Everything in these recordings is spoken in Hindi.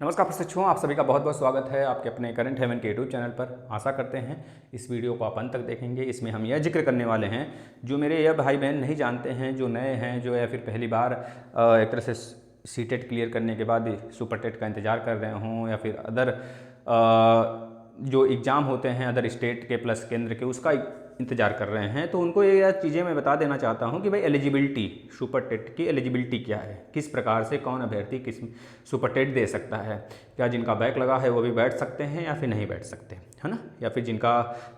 नमस्कार प्रशिक्षुओं, आप सभी का बहुत बहुत स्वागत है आपके अपने करंट हेवन के यूट्यूब चैनल पर। आशा करते हैं इस वीडियो को आप अंत तक देखेंगे। इसमें हम यह जिक्र करने वाले हैं, जो मेरे यह भाई बहन नहीं जानते हैं, जो नए हैं, जो या फिर पहली बार एक तरह से सीटेट क्लियर करने के बाद सुपर टेट का इंतज़ार कर रहे हों, या फिर अदर जो एग्ज़ाम होते हैं अदर स्टेट के प्लस केंद्र के, उसका इंतज़ार कर रहे हैं, तो उनको ये चीज़ें मैं बता देना चाहता हूं कि भाई एलिजिबिलिटी, सुपर टेट की एलिजिबिलिटी क्या है, किस प्रकार से कौन अभ्यर्थी किस सुपर टेट दे सकता है। क्या जिनका बैक लगा है वो भी बैठ सकते हैं या फिर नहीं बैठ सकते, है ना, या फिर जिनका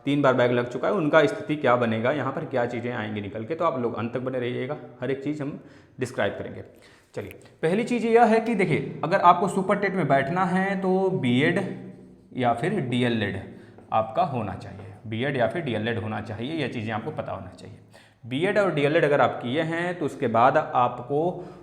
3 बार बैक लग चुका है उनका स्थिति क्या बनेगा, यहाँ पर क्या चीज़ें आएंगी निकल के। तो आप लोग अंत तक बने रहिएगा, हर एक चीज़ हम डिस्क्राइब करेंगे। चलिए, पहली चीज़ यह है कि देखिए, अगर आपको सुपर टेट में बैठना है तो बीएड या फिर डीएलएड आपका होना चाहिए, बीएड या फिर डीएलएड होना चाहिए, यह चीज़ें आपको पता होना चाहिए। बीएड और डीएलएड अगर आप किए हैं तो उसके बाद आपको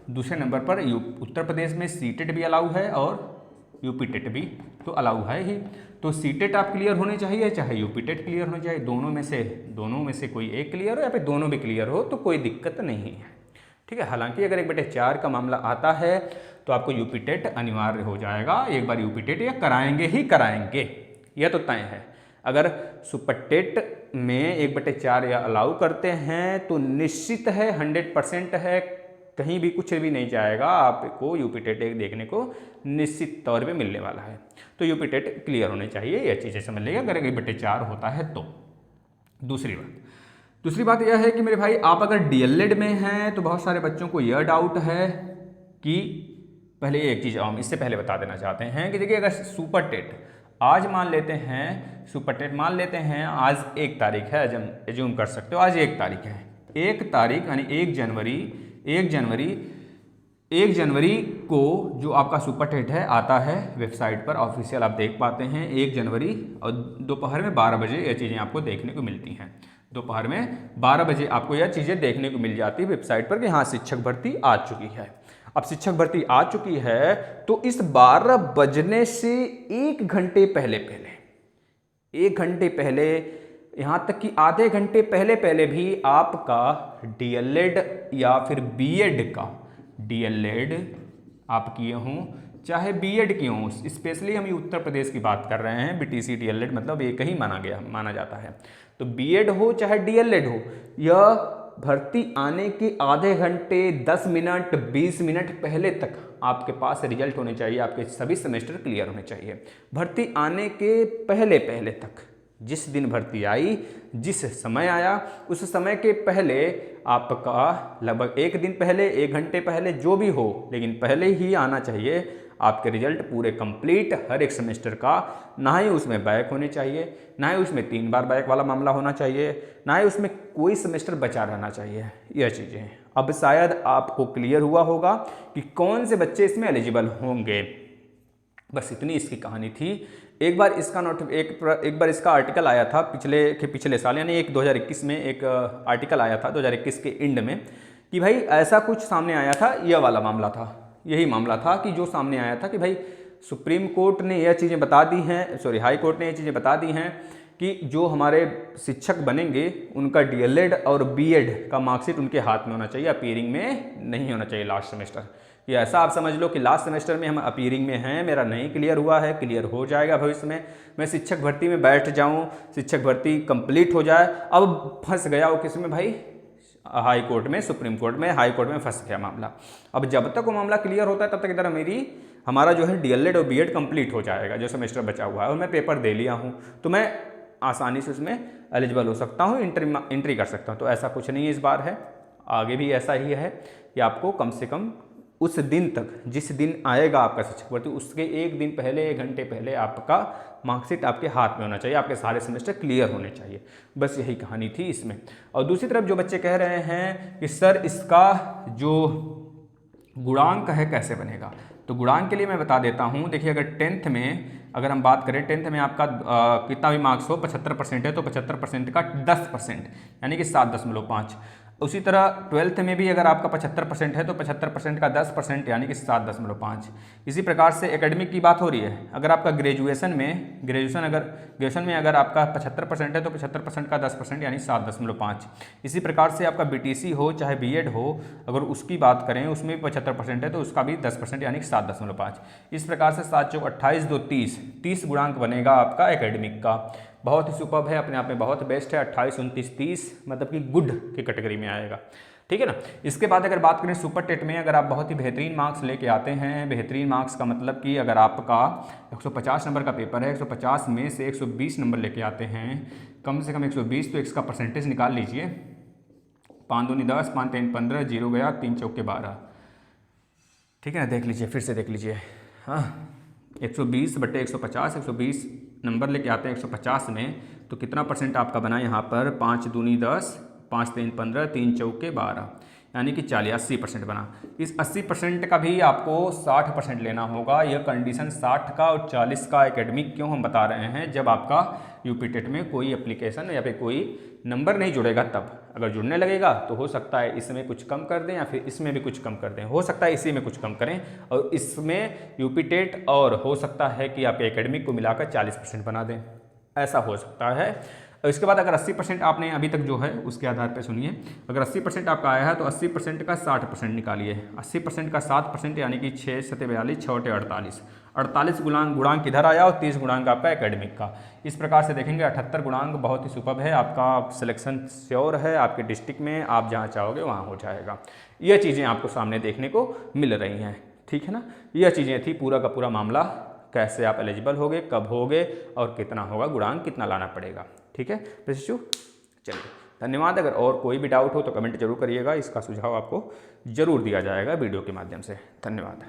दूसरे नंबर पर उत्तर प्रदेश में सीटेट भी अलाउ है और यूपी टेट भी तो अलाउ है ही। तो सीटेट आप क्लियर होने चाहिए, चाहे यूपी टेट क्लियर होने चाहिए, दोनों में से कोई एक क्लियर हो या फिर दोनों भी क्लियर हो तो कोई दिक्कत नहीं है, ठीक है। हालांकि अगर 1/4 का मामला आता है तो आपको यूपी टेट अनिवार्य हो जाएगा, एक बार यूपी टेट या कराएंगे ही कराएंगे, यह तो तय है। अगर सुपर टेट में 1/4 या अलाउ करते हैं तो निश्चित है, 100% है, कहीं भी कुछ भी नहीं जाएगा, आपको यूपी टेट देखने को निश्चित तौर पे मिलने वाला है। तो यूपी टेट क्लियर होने चाहिए, यह चीज़ें समझ लीजिए अगर 1/4 होता है तो। दूसरी बात यह है कि मेरे भाई, आप अगर डीएलएड में हैं तो बहुत सारे बच्चों को यह डाउट है कि पहले एक चीज़ हम इससे पहले बता देना चाहते हैं कि देखिए, अगर सुपर टेट आज मान लेते हैं, सुपर टेट मान लेते हैं आज 1 तारीख है, एज्यूम कर सकते हो आज 1 तारीख है, 1 तारीख यानी 1 जनवरी को जो आपका सुपर टेट है आता है वेबसाइट पर, ऑफिशियल आप देख पाते हैं 1 जनवरी, और दोपहर में 12 बजे ये चीज़ें आपको देखने को मिलती हैं। दोपहर में 12 बजे आपको यह चीज़ें देखने को मिल जाती है वेबसाइट पर कि हाँ, शिक्षक भर्ती आ चुकी है। अब शिक्षक भर्ती आ चुकी है तो इस 12 बजने से 1 घंटे पहले 1 घंटे पहले, यहाँ तक कि आधे घंटे पहले भी आपका डीएलएड या फिर बीएड का, डीएलएड आप किए हों चाहे बीएड किए हों, स्पेशली हम उत्तर प्रदेश की बात कर रहे हैं, बीटीसी डीएलएड मतलब एक ही माना जाता है। तो बीएड हो चाहे डीएलएड हो, यह भर्ती आने के आधे घंटे, 10 मिनट, 20 मिनट पहले तक आपके पास रिजल्ट होने चाहिए, आपके सभी सेमेस्टर क्लियर होने चाहिए। भर्ती आने के पहले तक, जिस दिन भर्ती आई, जिस समय आया, उस समय के पहले आपका लगभग 1 दिन पहले, 1 घंटे पहले, जो भी हो, लेकिन पहले ही आना चाहिए आपके रिजल्ट पूरे कंप्लीट हर एक सेमेस्टर का। ना ही उसमें बैक होने चाहिए, ना ही उसमें 3 बार बैक वाला मामला होना चाहिए, ना ही उसमें कोई सेमेस्टर बचा रहना चाहिए। यह चीज़ें अब शायद आपको क्लियर हुआ होगा कि कौन से बच्चे इसमें एलिजिबल होंगे। बस इतनी इसकी कहानी थी। एक बार इसका आर्टिकल आया था पिछले साल, यानी 2021 में एक आर्टिकल आया था 2021 के एंड में, कि भाई ऐसा कुछ सामने आया था, यह वाला मामला था, यही मामला था कि जो सामने आया था कि भाई सुप्रीम कोर्ट ने यह चीज़ें बता दी हैं, हाई कोर्ट ने यह चीज़ें बता दी हैं कि जो हमारे शिक्षक बनेंगे उनका डीएलएड और बीएड का मार्कशीट उनके हाथ में होना चाहिए, अपीयरिंग में नहीं होना चाहिए लास्ट सेमेस्टर। ये ऐसा आप समझ लो कि लास्ट सेमेस्टर में हम अपीयरिंग में हैं, मेरा नहीं क्लियर हुआ है, क्लियर हो जाएगा भविष्य में, मैं शिक्षक भर्ती में बैठ जाऊँ, शिक्षक भर्ती कंप्लीट हो जाए। अब फंस गया वो किस में भाई, हाई कोर्ट में, सुप्रीम कोर्ट में, हाई कोर्ट में फंस गया मामला। अब जब तक वो मामला क्लियर होता है तब तक इधर हमारा जो है डीएलएड और बीएड कंप्लीट हो जाएगा, जो सेमेस्टर बचा हुआ है, और मैं पेपर दे लिया हूँ तो मैं आसानी से उसमें एलिजिबल हो सकता हूँ, एंट्री कर सकता हूँ। तो ऐसा कुछ नहीं इस बार है, आगे भी ऐसा ही है कि आपको कम से कम उस दिन तक, जिस दिन आएगा आपका शिक्षक भर्ती, उसके 1 दिन पहले, 1 घंटे पहले आपका मार्कशीट आपके हाथ में होना चाहिए, आपके सारे सेमेस्टर क्लियर होने चाहिए। बस यही कहानी थी इसमें। और दूसरी तरफ जो बच्चे कह रहे हैं कि सर इसका जो गुणांक है कैसे बनेगा, तो गुणांक के लिए मैं बता देता हूँ। देखिए, अगर 10th में अगर हम बात करें, 10th में आपका कितना भी मार्क्स हो, 75% है तो 75% का 10% यानी कि 7.5। उसी तरह 12th में भी अगर आपका 75% है तो 75% का 10% यानी कि 7.5। इसी प्रकार से एकेडमिक की बात हो रही है, अगर आपका ग्रेजुएशन में अगर आपका 75% है तो 75% का 10% यानी 7.5। इसी प्रकार से आपका BTC हो चाहे B.Ed हो, अगर उसकी बात करें उसमें भी 75% है तो उसका भी 10% यानी कि 7.5। इस प्रकार से 7 चौक 28 2 30 गुणांक बनेगा आपका एकेडमिक का। बहुत ही सुपर्ब है, अपने आप में बहुत बेस्ट है। 28 29 30 मतलब कि गुड की कैटेगरी में आएगा, ठीक है ना। इसके बाद अगर बात करें सुपर टेट में, अगर आप बहुत ही बेहतरीन मार्क्स लेके आते हैं, बेहतरीन मार्क्स का मतलब कि अगर आपका 150 नंबर का पेपर है, 150 में से 120 नंबर लेके आते हैं, कम से कम 120, तो इसका परसेंटेज निकाल लीजिए। 5 दूनी 10, 5 3 15, 0 गया, 3 चौके 12, ठीक है ना। देख लीजिए, फिर से देख लीजिए, हाँ 120 बटे 150, 120 नंबर लेके आते हैं 150 में, तो कितना परसेंट आपका बना यहाँ पर, 5 दूनी 10, 5 3 15, 3 चौके 12, यानी कि 80% बना। इस 80% का भी आपको 60% लेना होगा। यह कंडीशन 60 का और 40 का एकेडमिक क्यों हम बता रहे हैं, जब आपका यूपी टेट में कोई एप्लीकेशन या फिर कोई नंबर नहीं जुड़ेगा तब। अगर जुड़ने लगेगा तो हो सकता है इसमें कुछ कम कर दें या फिर इसमें भी कुछ कम कर दें, हो सकता है इसी में कुछ कम करें और इसमें यूपी टेट, और हो सकता है कि आपके एकेडमिक को मिलाकर 40% बना दें, ऐसा हो सकता है। और इसके बाद अगर 80% आपने अभी तक जो है उसके आधार पर सुनिए, अगर 80% आपका आया है तो 80% का 60% निकालिए। 80% का 7% यानी कि 6 7 42, 6 8 48, 48 गुणांक किधर आया और 30 गुणांक आपका एकेडमिक का। इस प्रकार से देखेंगे 78 गुणांक बहुत ही सुपर्ब है, आपका सिलेक्शन श्योर है आपके डिस्ट्रिक्ट में, आप जहाँ चाहोगे वहाँ हो जाएगा। यह चीज़ें आपको सामने देखने को मिल रही हैं, ठीक है ना। यह चीज़ें थी पूरा का पूरा मामला, कैसे आप एलिजिबल होगे, कब होगे और कितना होगा गुणांक, कितना लाना पड़ेगा, ठीक है बच्चों। चलिए धन्यवाद। अगर और कोई भी डाउट हो तो कमेंट जरूर करिएगा, इसका सुझाव आपको जरूर दिया जाएगा वीडियो के माध्यम से। धन्यवाद।